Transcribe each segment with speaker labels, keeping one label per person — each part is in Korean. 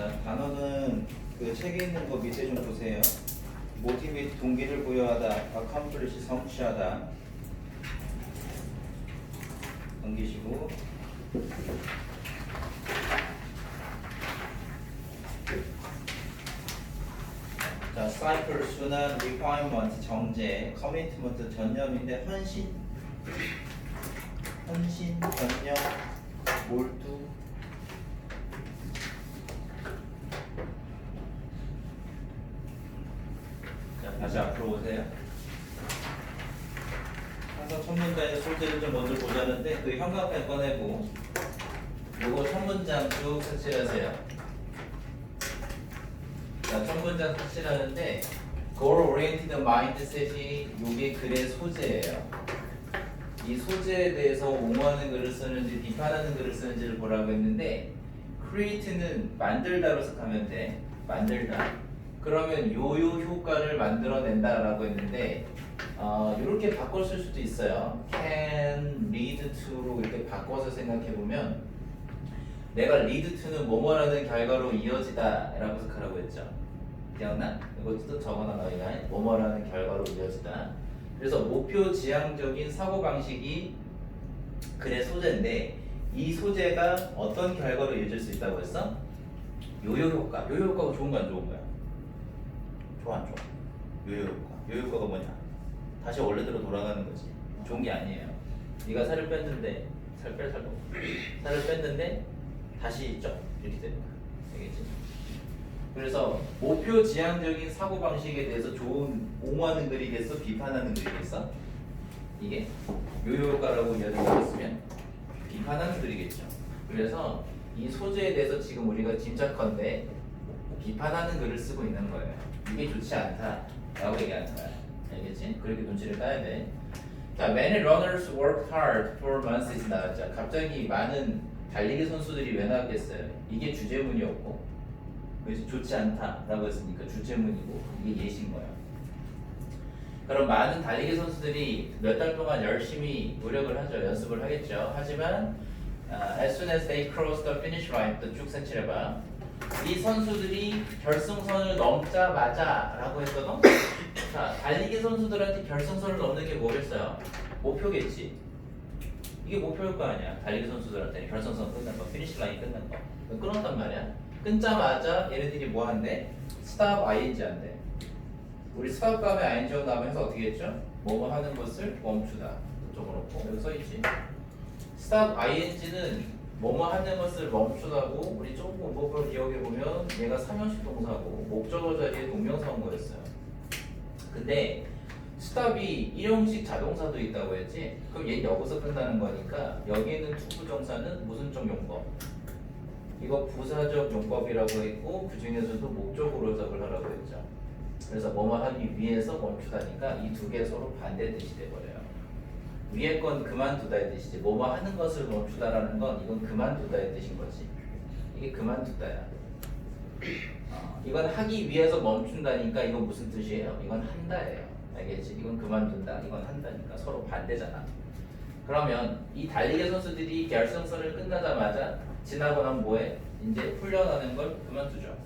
Speaker 1: 자, 단어는 그 책에 있는 거 밑에 좀 보세요. motivate 동기를 부여하다, accomplish 성취하다. 넘기시고. 자, cycle 순환, requirement 정제, commitment 전념인데 헌신, 전념, 몰두. 자, 다시 앞으로 오세요. 항상 첫 문장의 소재를 좀 먼저 보자는데 그 형광펜 꺼내고 요거 첫 문장 쭉 색칠하세요. 자, 첫 문장 색칠하는데 goal oriented mindset이 요게 글의 소재예요. 이 소재에 대해서 옹호하는 글을 쓰는지 비판하는 글을 쓰는지를 보라고 했는데 create는 만들다로 해석하면 돼. 만들다. 그러면 요요 효과를 만들어낸다라고 했는데 이렇게 바꿔 쓸 수도 있어요. can lead to로 이렇게 바꿔서 생각해보면 내가 lead to는 뭐뭐라는 결과로 이어지다 라고 해석하라고 했죠. 기억나? 이것도 적어놔. 너희가 뭐뭐라는 결과로 이어지다. 그래서 목표 지향적인 사고방식이 글의 소재인데 이 소재가 어떤 결과로 이어질 수 있다고 했어? 요요 효과. 요요 효과가 좋은 거 안 좋은 거야? 좋아 안 좋아? 요요 효과. 요요 효과가 뭐냐? 다시 원래대로 돌아가는 거지. 좋은 게 아니에요. 네가 살을 뺐는데 살을 뺐는데 다시 쪄 이렇게 되는 거야. 알겠지? 그래서 목표 지향적인 사고 방식에 대해서 좋은 옹호하는 글이겠어? 비판하는 글이겠어? 이게 요요 효과라고 이야기하고 있으면 비판하는 글이겠죠. 그래서 이 소재에 대해서 지금 우리가 짐작컨대 비판하는 글을 쓰고 있는 거예요. 이게 좋지 않다라고 얘기하는 거야. 알겠지? 그렇게 눈치를 따야 돼. 자, many runners work hard for months 나왔죠. 갑자기 많은 달리기 선수들이 왜 나왔겠어요? 이게 주제문이었고, 그래서 좋지 않다라고 했으니까 주제문이고 이게 예시인 거야. 그럼 많은 달리기 선수들이 몇 달 동안 열심히 노력을 하죠. 연습을 하겠죠. 하지만 as soon as they cross the finish line, 또 쭉 색칠해봐. 이 선수들이 결승선을 넘자마자 라고 했거든. 자, 달리기 선수들한테 결승선을 넘는 게 뭐겠어요? 목표겠지. 이게 목표일 거 아니야. 달리기 선수들한테 결승선 끝난 거, 피니시 라인 끝난 거. 끊었단 말이야. 끊자마자 얘네들이 뭐 한대? 스탑 ing 한대. 우리 스탑 다음에 ing 나오면 해서 어떻게 했죠? 뭐뭐 하는 것을 멈추다. 이쪽으로 놓고 여기 써있지. 스탑 ing는 뭐뭐 하는 것을 멈추다고 우리 조금 문법을 기억해보면 얘가 삼형식 동사고 목적어 자리에 동명사 온 거였어요. 근데 스탑이 일형식 자동사도 있다고 했지? 그럼 얘 여기서 끝나는 거니까 여기 있는 투부정사는 무슨 쪽 용법? 이거 부사적 용법이라고 했고 그 중에서도 목적으로 해석을 하라고 했죠. 그래서 뭐뭐 하기 위해서 멈추다니까 이 두 개 서로 반대 뜻이 돼버려요. 위에 건 그만두다의 뜻이지 뭐뭐 하는 것을 멈추다라는 건 이건 그만두다의 뜻인 거지. 이게 그만두다야. 이건 하기 위해서 멈춘다니까 이건 무슨 뜻이에요? 이건 한다예요. 알겠지? 이건 그만둔다, 이건 한다니까 서로 반대잖아. 그러면 이 달리기 선수들이 결승선을 끝나자마자 지나고 나면 뭐해? 이제 훈련하는 걸 그만두죠.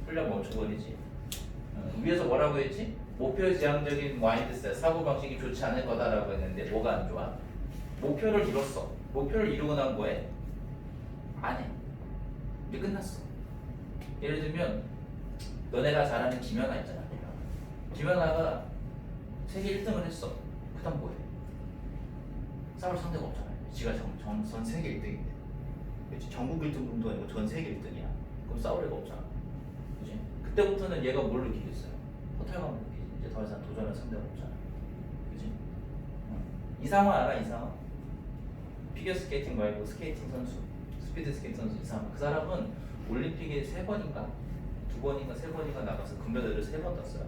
Speaker 1: 훈련 멈춰버리지. 위에서 뭐라고 했지? 목표 지향적인 마인드셋, 사고방식이 좋지 않을 거다라고 했는데 뭐가 안 좋아? 목표를 이뤘어. 목표를 이루고 난 뭐해? 안 해. 이제 끝났어. 예를 들면 너네가 잘 아는 김연아 있잖아. 김연아가 세계 1등을 했어. 그 다음 뭐해? 싸울 상대가 없잖아. 지가 전 세계 1등인데. 그치? 전국 1등도 아니고 전 세계 1등이야. 그럼 싸울 애가 없잖아. 그치? 그때부터는 얘가 뭘 느끼겠어요? 허탈감을 느끼지. 이제 더 이상 도전할 상대가 없잖아. 그치? 이상화 알아? 이상화? 피겨 스케이팅 말고 스케이팅 선수, 스피드 스케이팅 선수 이상화. 그 사람은 올림픽에 3번인가? 2번인가 3번인가 나가서 금메달을 3번 땄어요.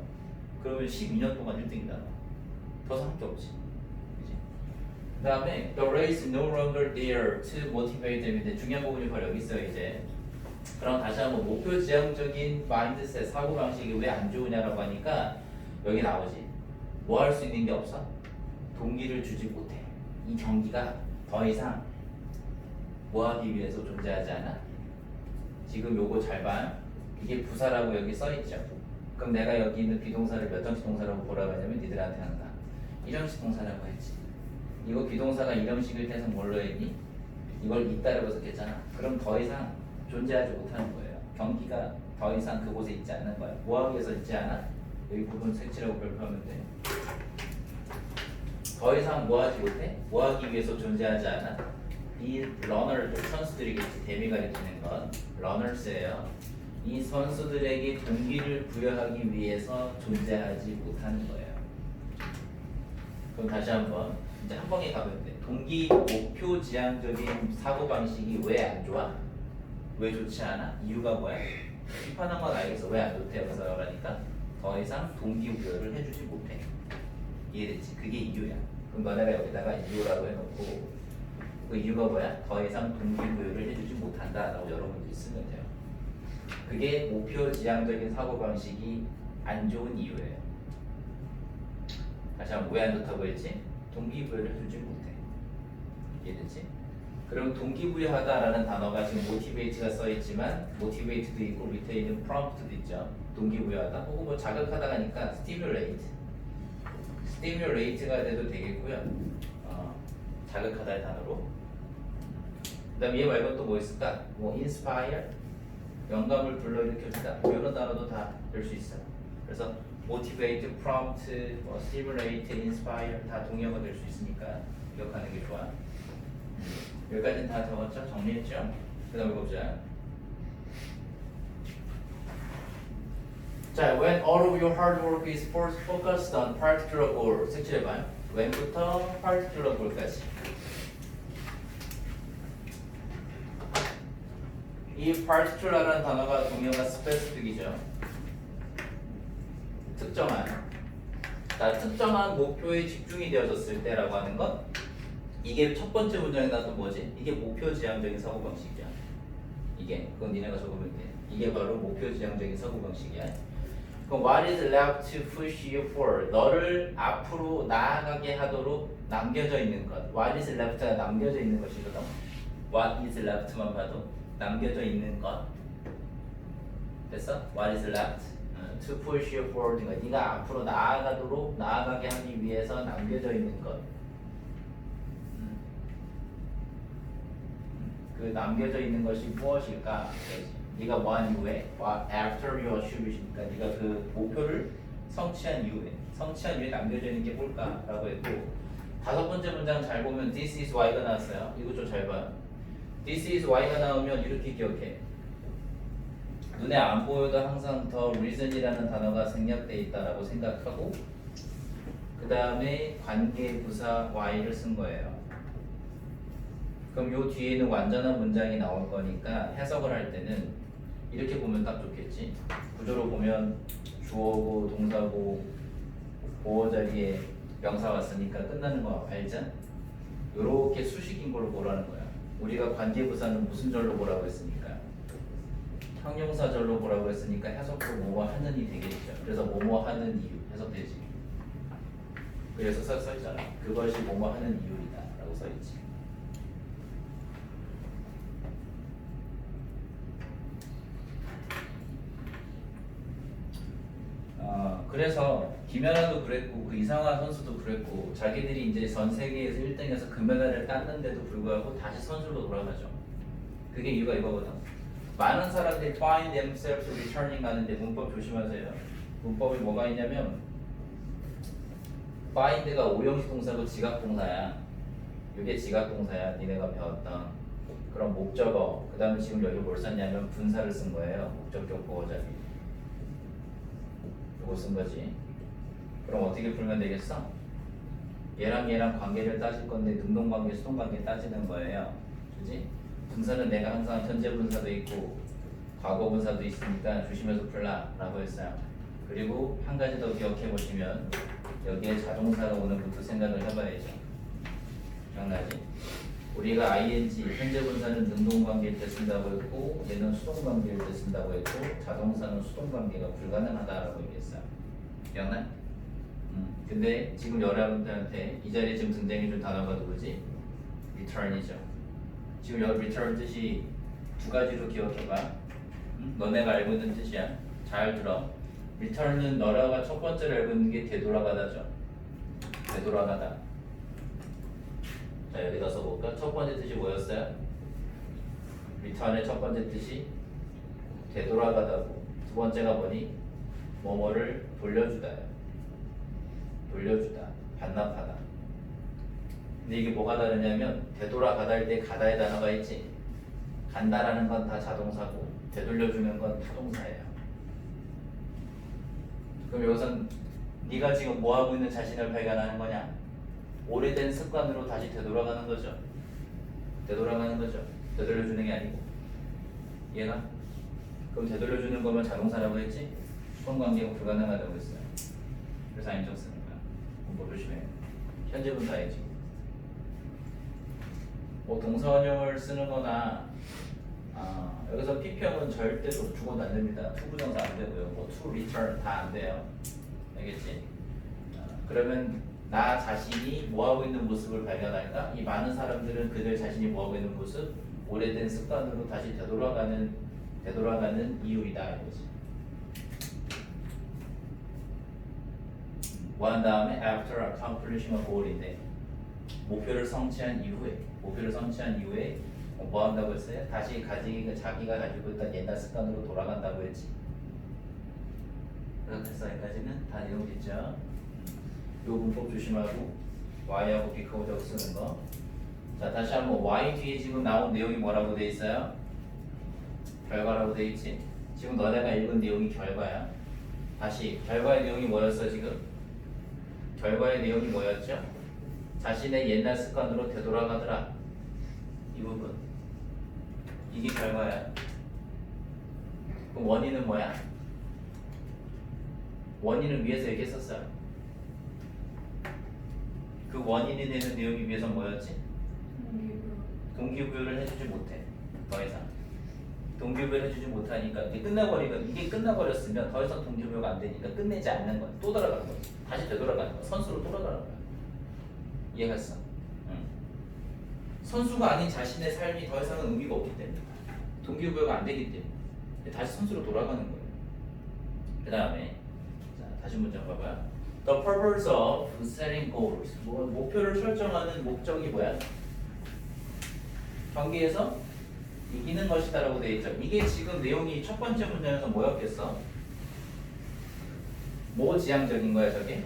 Speaker 1: 그러면 12년 동안 1등이다. 더 산 게 없지. 그치? 그 다음에 The race no longer there to motivate them인데 중요한 부분이 바로 여기 있어요. 이제 그럼 다시 한번 목표 지향적인 마인드셋, 사고방식이 왜 안 좋으냐라고 하니까 여기 나오지. 뭐 할 수 있는 게 없어? 동기를 주지 못해. 이 경기가 더 이상 뭐 하기 위해서 존재하지 않아? 지금 요거 잘 봐. 이게 부사라고 여기 써있죠. 그럼 내가 여기 있는 비동사를 몇 형식 동사라고 보라고 하냐면 니들한테 한다. 1형식 동사라고 했지. 이거 비동사가 1형식일 때는 뭘로 했니? 이걸 있다라고 썼겠잖아. 그럼 더 이상 존재하지 못하는 거예요. 경기가 더 이상 그곳에 있지 않는 거야. 뭐하기 위해서 있지 않아? 여기 부분 색칠하고 별표하면 돼. 더 이상 뭐하지 못해? 뭐하기 위해서 존재하지 않아? 이 러너들, 선수들이겠지. 대미 가리키는 건 러너스예요. 이 선수들에게 동기를 부여하기 위해서 존재하지 못하는 거예요. 그럼 다시 한번 이제 한 번에 가면 돼. 동기, 목표 지향적인 사고 방식이 왜 안 좋아? 왜 좋지 않아? 이유가 뭐야? 비판한 건 알겠어. 왜 안 좋대? 그래서 그러니까 더 이상 동기부여를 해주지 못해. 이해됐지? 그게 이유야. 그럼 너네가 여기다가 이유라고 해놓고 그 이유가 뭐야? 더 이상 동기부여를 해주지 못한다라고 여러분들이 쓰면 돼요. 그게 목표 지향적인 사고 방식이 안 좋은 이유예요. 다시 한번 왜 안 좋다고 했지? 동기부여를 해주지 못해. 이해됐지? 그럼 동기부여하다라는 단어가 지금 motivate가 써있지만 motivate도 있고 밑에 있는 prompt도 있죠. 동기부여하다 혹은 뭐 자극하다 하니까 stimulate가 돼도 되겠고요. 자극하다의 단어로. 그 다음 얘 말고 또 뭐 있을까? 뭐 inspire, 영감을 불러일으켜주다 이런 단어도 다 될 수 있어요. 그래서 motivate, prompt, 뭐 stimulate, inspire 다 동의어가 될 수 있으니까 기억하는 게 좋아. 여기까지는 다 적었죠? 정리했죠? 그 다음 읽어보자. 자, when all of your hard work is focused on particular goal. 색칠해봐요. when부터 particular goal까지. 이 particular라는 단어가 동의어가 specific이죠. 특정한 목표에 집중이 되어졌을 때라고 하는 것. 이게 첫 번째 문장에 나왔던 뭐지? 이게 목표 지향적인 사고 방식이야. 이게 그건 니네가 적으면 돼. 이게 바로 목표 지향적인 사고 방식이야. 그럼 what is left to push you forward? 너를 앞으로 나아가게 하도록 남겨져 있는 것. What is left가 남겨져 있는 것이거든. What is left만 봐도 남겨져 있는 것. 됐어? What is left to push you forward? 네가 앞으로 나아가게 하기 위해서 남겨져 있는 것. 그 남겨져 있는 것이 무엇일까? 네가 뭐한 이후에 after you achieve it이니까 네가 그 목표를 성취한 이후에 남겨져 있는 게 뭘까라고 했고 다섯 번째 문장 잘 보면 this is why가 나왔어요. 이거 좀 잘 봐요. this is why가 나오면 이렇게 기억해. 눈에 안 보여도 항상 더 reason이라는 단어가 생략돼 있다라고 생각하고 그 다음에 관계 부사 why를 쓴 거예요. 그럼 요 뒤에는 완전한 문장이 나올 거니까 해석을 할 때는 이렇게 보면 딱 좋겠지. 구조로 보면 주어고 동사고 보어 자리에 명사 왔으니까 끝나는 거 알죠? 요렇게 수식인 걸로 보라는 거야. 우리가 관계부사는 무슨 절로 보라고 했으니까 형용사절로 보라고 했으니까 해석도 뭐뭐 하는이 되겠죠. 그래서 뭐뭐 하는 이유 해석되지. 그래서 써있잖아. 그것이 뭐뭐 하는 이유이다 라고 써있지. 그래서 김연아도 그랬고 그 이상화 선수도 그랬고 자기들이 이제 전 세계에서 1등에서 금메달을 땄는데도 불구하고 다시 선수로 돌아가죠. 그게 이유가 이거거든. 많은 사람들이 find themselves returning 하는데 문법 조심하세요. 문법에 뭐가 있냐면 find가 오형식 동사고 지각 동사야. 이게 지각 동사야. 니네가 배웠던. 그럼 목적어. 그 다음에 지금 여기 뭘 썼냐면 분사를 쓴 거예요. 목적격 보호자비. 이거 쓴 거지. 그럼 어떻게 풀면 되겠어? 얘랑 관계를 따질 건데 능동관계, 수동관계 따지는 거예요. 그지? 분사는 내가 항상 현재 분사도 있고 과거 분사도 있으니까 조심해서 풀라 라고 했어요. 그리고 한 가지 더 기억해 보시면 여기에 자동사가 오는 것도 생각을 해봐야죠. 기억나지? 우리가 ing 현재 분사는 능동관계일 때 쓴다고 했고 얘는 수동관계일 때 쓴다고 했고 자동사는 수동관계가 불가능하다라고 얘기했어요. 기억나? 근데 지금 여러분들한테 이 자리에 지금 등장해줄 단어가 누구지? return이죠. 지금 여기 return 뜻이 두 가지로 기억해봐. 너네가 알고 있는 뜻이야. 잘 들어. return은 너라가 첫 번째로 알고 있는 게 되돌아가다죠. 되돌아가다. 자, 여기다 써볼까? 첫 번째 뜻이 뭐였어요? return의 첫 번째 뜻이 되돌아가다고. 두 번째가 뭐니? 뭐뭐를 돌려주다요. 돌려주다. 반납하다. 근데 이게 뭐가 다르냐면 되돌아가다일 때 가다의 단어가 있지. 간다라는 건 다 자동사고 되돌려주는 건 타동사예요. 그럼 여기선 네가 지금 뭐하고 있는 자신을 발견하는 거냐? 오래된 습관으로 다시 되돌아가는 거죠. 되돌아가는 거죠. 되돌려주는 게 아니고. 이해가? 그럼 되돌려주는 거면 자동사라고 했지? 수동관계가 불가능하다고 했어요. 그래서 안정 쓰는 거야. 공부 조심해. 현재분 다해지. 뭐 동사원형을 쓰는 거나 여기서 PP형은 절대로 죽어도 안 됩니다. 투부정사 안 되고요. 뭐 to return 다 안 돼요. 알겠지? 그러면 나 자신이 뭐하고 있는 모습을 발견할까? 이 많은 사람들은 그들 자신이 뭐하고 있는 모습, 오래된 습관으로 다시 되돌아가는 이유이다 이거지. 뭐 한 다음에 after accomplishing a goal인데 목표를 성취한 이후에 뭐 한다고 했어요? 다시 자기가 가지고 있던 옛날 습관으로 돌아간다고 했지. 그래서 여기까지는 다 내용 있죠. 요 문법 조심하고 Y하고 because 쓰는 거. 자, 다시 한번 Y 뒤에 지금 나온 내용이 뭐라고 돼 있어요? 결과라고 돼 있지. 지금 너네가 읽은 내용이 결과야. 다시 결과의 내용이 뭐였어 지금? 결과의 내용이 뭐였죠? 자신의 옛날 습관으로 되돌아가더라. 이 부분. 이게 결과야. 그럼 원인은 뭐야? 원인을 위해서 얘기했었어요. 그 원인이 되는 내용이 위해서 뭐였지? 동기부여를 해주지 못해. 더 이상. 동기부여를 해주지 못하니까 이게 끝나버렸으면 더 이상 동기부여가 안 되니까 끝내지 않는 거야. 또 돌아가는 거지. 다시 되돌아가는 거야. 선수로 돌아가는 거야. 이해했어? 응. 선수가 아닌 자신의 삶이 더 이상은 의미가 없기 때문에 동기부여가 안 되기 때문에 다시 선수로 돌아가는 거예요. 그 다음에 다시 문장 봐봐요. The purpose of setting goals. 목표를 설정하는 목적이 뭐야? 경기에서 이기는 것이다라고 되어 있죠. 이게 지금 내용이 첫 번째 문장에서 뭐였겠어? 뭐 지향적인 거야 저게?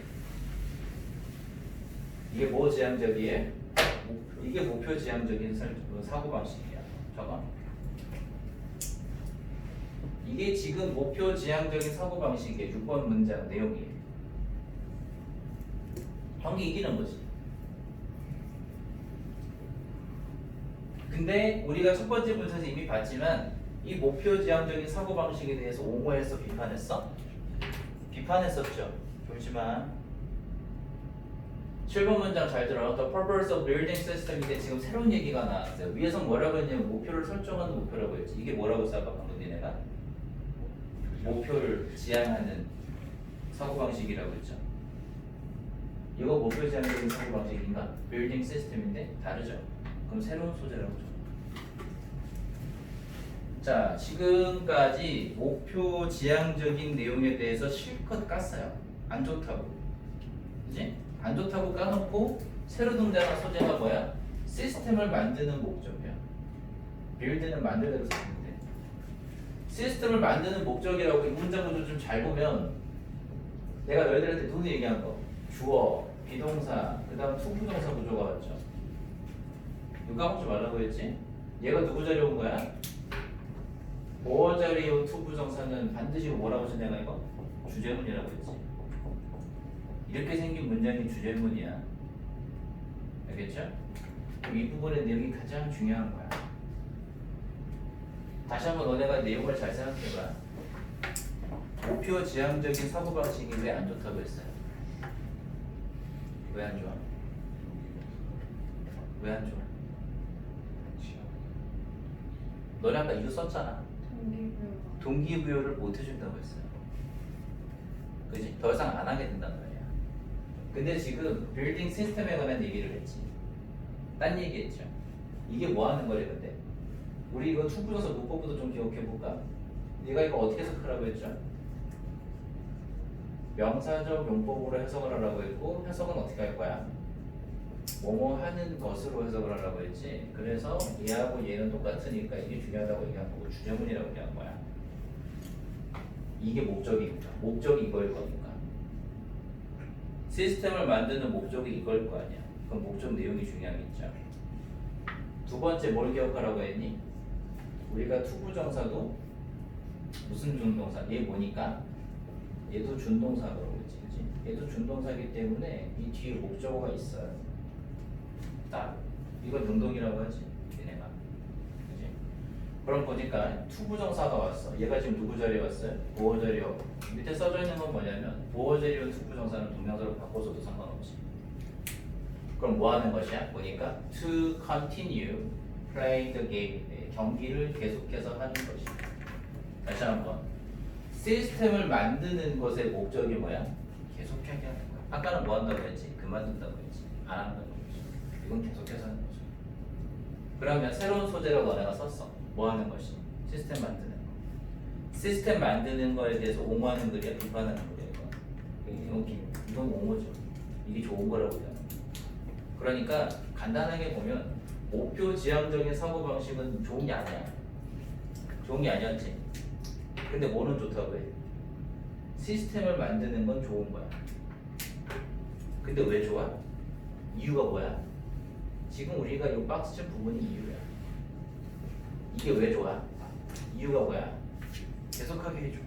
Speaker 1: 이게 뭐 지향적이에요? 이게 목표 지향적인 사고방식이야. 저거. 이게 지금 목표 지향적인 사고방식이에요. 6번 문장 내용이에요. 경기 이기는 거지. 근데 우리가 첫 번째 문제에서 이미 봤지만 이 목표 지향적인 사고방식에 대해서 옹호했어? 비판했어? 비판했었죠. 잠시만. 7번 문장 잘 들어. The purpose of building system인데 지금 새로운 얘기가 나왔어요. 위에서 뭐라고 했냐면 목표를 설정하는 목표라고 했지. 이게 뭐라고 했어? 아까 방금 니네가? 목표를 지향하는 사고방식이라고 했죠. 이거 목표 지향적인 사고방식인가? building system인데 다르죠. 그럼 새로운 소재라고 죠. 자, 지금까지 목표 지향적인 내용에 대해서 실컷 깠어요. 안 좋다고. 그치? 안 좋다고 까놓고 새로 등장한 소재가 뭐야? 시스템을 만드는 목적이야. 빌드는 만들대로 썼는데 시스템을 만드는 목적이라고 이 문장 구조 좀 잘 보면 내가 너희들한테 누구 얘기한 거 주어, 비동사, 그 다음 투부정사 구조가 왔죠. 이거 까먹지 말라고 했지? 얘가 누구 자리에 온 거야? 뭐 자리에 온 투부정사는 반드시 뭐라고 했지 내가 이거? 주제문이라고 했지. 이렇게 생긴 문장이 주제문이야. 알겠죠? 이 부분의 내용이 가장 중요한 거야. 다시 한번 너네가 내용을 잘 생각해봐. 목표 지향적인 사고방식이 왜 안 좋다고 했어요? 왜 안 좋아? 왜 안 좋아? 너네 아까 이유 썼잖아. 동기부여를 못 해준다고 했어요. 그지? 더 이상 안 하게 된단 말이야. 근데 지금 빌딩 시스템에 관한 얘기를 했지. 딴 얘기했죠. 이게 뭐 하는 거래 근데? 우리 이거 투부정사 문법부터 좀 기억해 볼까? 네가 이거 어떻게 해석하라고 했죠? 명사적 용법으로 해석을 하라고 했고 해석은 어떻게 할 거야? 뭐뭐 하는 것으로 해석을 하라고 했지. 그래서 얘하고 얘는 똑같으니까 이게 중요하다고 얘기한 거고 주제문이라고 얘기한 거야. 이게 목적입니다. 목적이 이거일 거니까. 시스템을 만드는 목적이 이걸 거 아니야. 그럼 목적 내용이 중요하겠죠. 두 번째 뭘 기억하라고 했니? 우리가 투부정사도 무슨 준동사? 얘 뭐니까? 얘도 준동사라고 그랬지, 그치? 얘도 준동사이기 때문에 이 뒤에 목적어가 있어요. 딱 이걸 능동이라고 하지, 얘네가. 그치? 그럼 보니까 투부정사가 왔어. 얘가 지금 누구 자리에 왔어요? 보어 자리에 왔고 밑에 써져 있는 건 뭐냐면 보어 자리에 온 투부정사는 동명사로 바꿔서도 상관없지. 그럼 뭐 하는 것이야? 보니까 to continue playing the game. 네, 경기를 계속해서 하는 것이야. 다시 한번 시스템을 만드는 것의 목적이 뭐야? 계속하게 하는 거야. 아까는 뭐 한다고 했지? 그만둔다고 했지. 안 한다고 했지. 이건 계속해서 하는 거죠. 그러면 새로운 소재로 너네가 썼어. 뭐 하는 것이? 시스템 만드는 거. 시스템 만드는 거에 대해서 옹호하는 글이야? 비판하는 글이야? 이건 옹호죠. 이게 좋은 거라고 해요. 그러니까 간단하게 보면 목표 지향적인 사고방식은 좋은 게 아니야. 좋은 게 아니었지. 근데 뭐는 좋다고 해? 시스템을 만드는 건 좋은 거야. 근데 왜 좋아? 이유가 뭐야? 지금 우리가 이 박스 친 부분이 이유야. 이게 왜 좋아? 이유가 뭐야? 계속하게 해줘.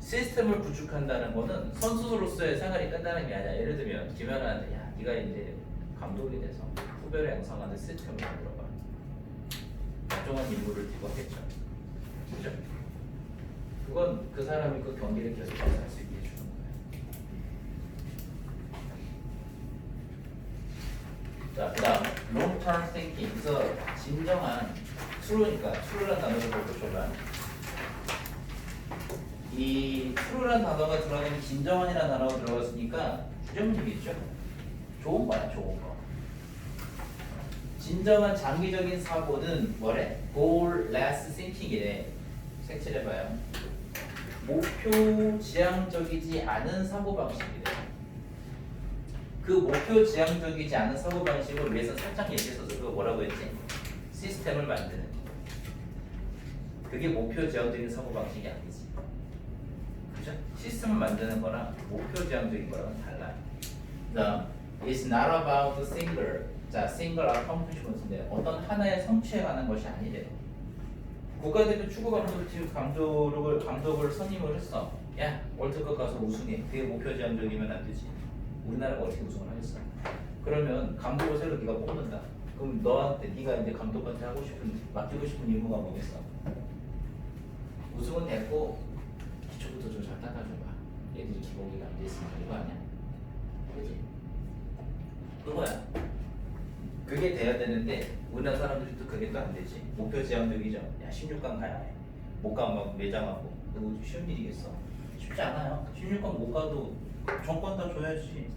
Speaker 1: 시스템을 구축한다는 거는 선수로서의 생활이 끝나는 게 아니야. 예를 들면 김연아한테 야 네가 이제 감독이 돼서 후배를 양성하는 시스템을 만들어봐. 특정한 인물을 기억했죠. 그죠? 그건 그 사람이 그 경기를 계속해서 할 수 있게 해주는 거예요. 자, 그 다음 long term thinking. 그래서 진정한 true니까 true란 단어를 보고 줘봐. 이 true란 단어가 들어가면 진정한이라는 단어가 들어갔으니까 주제문이겠죠. 좋은 거야, 좋은 거. 진정한 장기적인 사고는 뭐래? goal-less thinking이래. 색칠해봐요. 목표 지향적이지 않은 사고방식이래. 그 목표 지향적이지 않은 사고방식을 위해서 살짝 얘기했어서 그거 뭐라고 했지? 시스템을 만드는 거. 그게 목표 지향적인 사고방식이 아니지. 그죠? 시스템을 만드는 거랑 목표 지향적인 거랑은 달라요. 그다음, it's not about single. 자, single accomplishment인데 어떤 하나의 성취에 관한 것이 아니래요. 국가대표 축구 감독팀 감독을 선임을 했어. 야, 월드컵 가서 우승해. 그게 목표 지향적이면 안 되지. 우리나라가 어떻게 우승을 하겠어? 그러면 감독을 새로 네가 뽑는다. 그럼 너한테 네가 이제 감독한테 하고 싶은 맡기고 싶은 임무가 뭐겠어? 우승은 됐고 기초부터 좀 잘 닦아줘봐. 얘들이 기본기가 안 돼 있으니까 이거 아니야? 그지? 그거야. 그게 돼야 되는데 우리나라 사람들이 또 그게 또 안 되지. 목표 지향적이죠. 야 16강 가야 해. 못 가면 막 매장하고. 그거 쉬운 일이겠어? 쉽지 않아요. 16강 못 가도 정권 다 줘야지.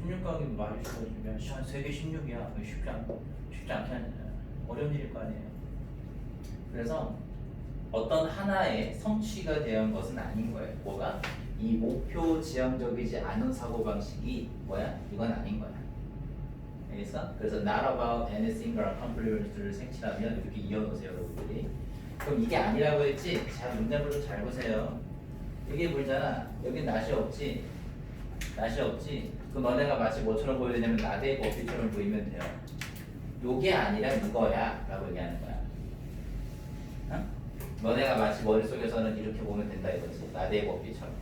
Speaker 1: 16강이 말이 쉬워지면 한 세계 16이야. 쉽지 않게 하잖아요. 어려운 일일 거 아니에요. 그래서 어떤 하나의 성취가 대한 것은 아닌 거예요. 뭐가? 이 목표 지향적이지 않은 사고방식이 뭐야? 이건 아닌 거야. 알겠어? 그래서 not about anything or accomplishment를 색칠하면 이렇게 이어놓으세요, 여러분들이. 그럼 이게 아니라고 했지? 자, 문장을 좀 잘 보세요. 이게 보이잖아. 여기 낫이 없지? 낫이 없지? 그럼 너네가 마치 뭐처럼 보여야 되냐면 나대의 법비처럼 보이면 돼요. 요게 아니라 이거야 라고 얘기하는 거야. 어? 너네가 마치 머릿속에서는 이렇게 보면 된다 이거지. 나대의 법비처럼.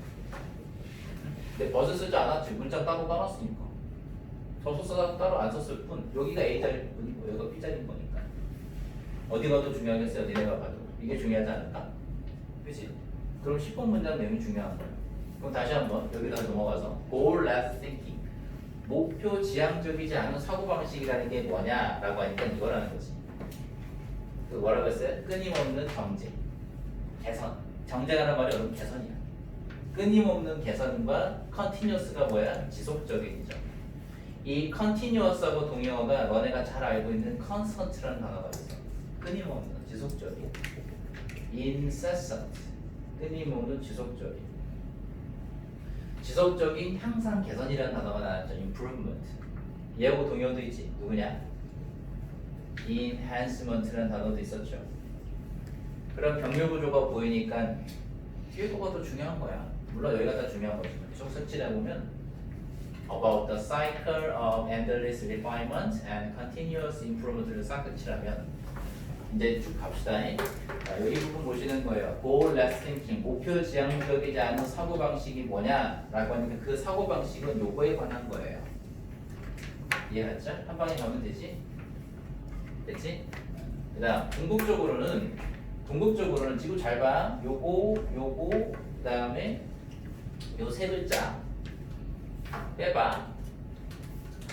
Speaker 1: 근데 버즈 쓰지 않았지. 문장 따로 따놨으니까. 접속사 따로 안 썼을 뿐. 여기가 A자리일 뿐이고 여기가 B자리인 거니까. 어디가 더 중요하겠어요? 니네가 봐도. 이게 중요하지 않을까? 그치? 그럼 10번 문장 내용이 중요한 거예요. 그럼 다시 한번 여기다 넘어가서 goal-less thinking. 목표 지향적이지 않은 사고방식이라는 게 뭐냐라고 하니까 이거라는 거지. 그 뭐라고 했어요? 끊임없는 정제, 개선. 정제라는 말이 여러분 개선이야. 끊임없는 개선과 continuous가 뭐야? 지속적이죠. 이 continuous하고 동의어가 너네가 잘 알고 있는 constant라는 단어가 있어. 끊임없는, 지속적인. incessant, 끊임없는 지속적인 향상 개선이라는 단어가 나왔죠. improvement. 얘하고 동의어도 있지. 누구냐? enhancement라는 단어도 있었죠. 그럼 병렬 구조가 보이니까 뒤에가 더 중요한 거야. 물론 여기가 더 중요한 거지만 계속 색칠해 보면 about the cycle of endless refinement and continuous improvement를 싹 색칠하면 이제 쭉 갑시다. 자, 여기 부분 보시는 거예요. goal-less thinking, 목표 지향적이지 않은 사고 방식이 뭐냐라고 하니까 그 사고 방식은 요거에 관한 거예요. 이해했죠? 한 방에 가면 되지? 됐지? 그다음 궁극적으로는 지금 잘 봐. 요거 그다음에 요 세 글자 빼봐.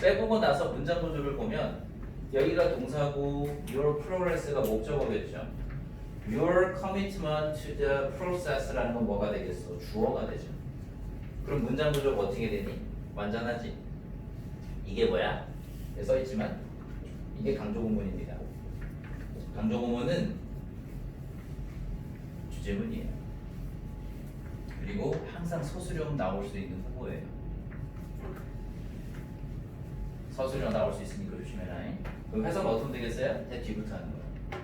Speaker 1: 빼보고 나서 문장 구조를 보면 여기가 동사고 your progress가 목적어겠죠. Your commitment to the process라는 건 뭐가 되겠어? 주어가 되죠. 그럼 문장 구조가 어떻게 되니? 완전하지. 이게 뭐야? 써있지만 이게 강조구문입니다. 강조구문은 주제문이에요. 그리고 항상 서술형 나올 수 있는 후보예요. 서술형 나올 수 있으니까 조심해라. 그럼 해석은 어떻게 되겠어요? 대 뒤부터 하는 거예요.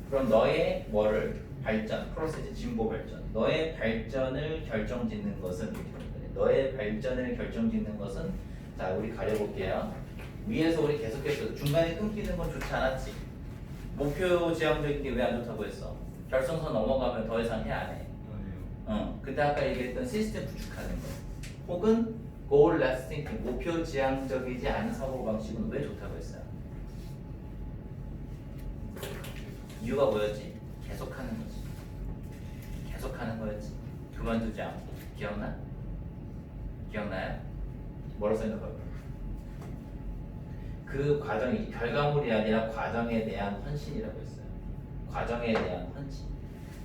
Speaker 1: 그럼 너의 뭐를 발전, 프로세스 진보 발전. 너의 발전을 결정짓는 것은 너의 발전을 결정짓는 것은 자 우리 가려볼게요. 위에서 우리 계속해서 중간에 끊기는 건 좋지 않았지. 목표 지향적인 게 왜 안 좋다고 했어? 결정선 넘어가면 더 이상 해 안 해? 근데 아까 얘기했던 시스템 구축하는 거 혹은 goal-less thinking, 목표 지향적이지 않은 사고방식은 왜 좋다고 했어요? 이유가 뭐였지? 계속하는 거지. 계속하는 거였지. 그만두지 않고. 기억나? 기억나요? 뭐라고 생각하고? 그 과정이 결과물이 아니라 과정에 대한 헌신이라고 했어요. 과정에 대한 헌신.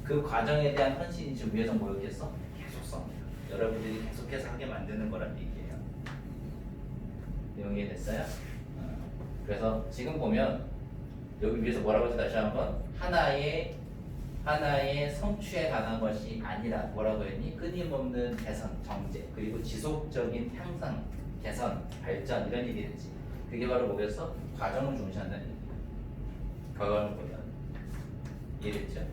Speaker 1: 그 과정에 대한 헌신이 지금 위에서 뭐였겠어? 계속성이야. 여러분들이 계속해서 하게 만드는 거란 얘기예요. 내용이 됐어요? 그래서 지금 보면 여기 위에서 뭐라고 했어? 다시 한번 하나의 성취에 관한 것이 아니라 뭐라고 했니? 끊임없는 개선, 정제 그리고 지속적인 향상, 개선, 발전 이런 얘기 했지. 그게 바로 뭐겠어? 과정을 중시한다는 얘기야. 결과물보다. 이해됐죠?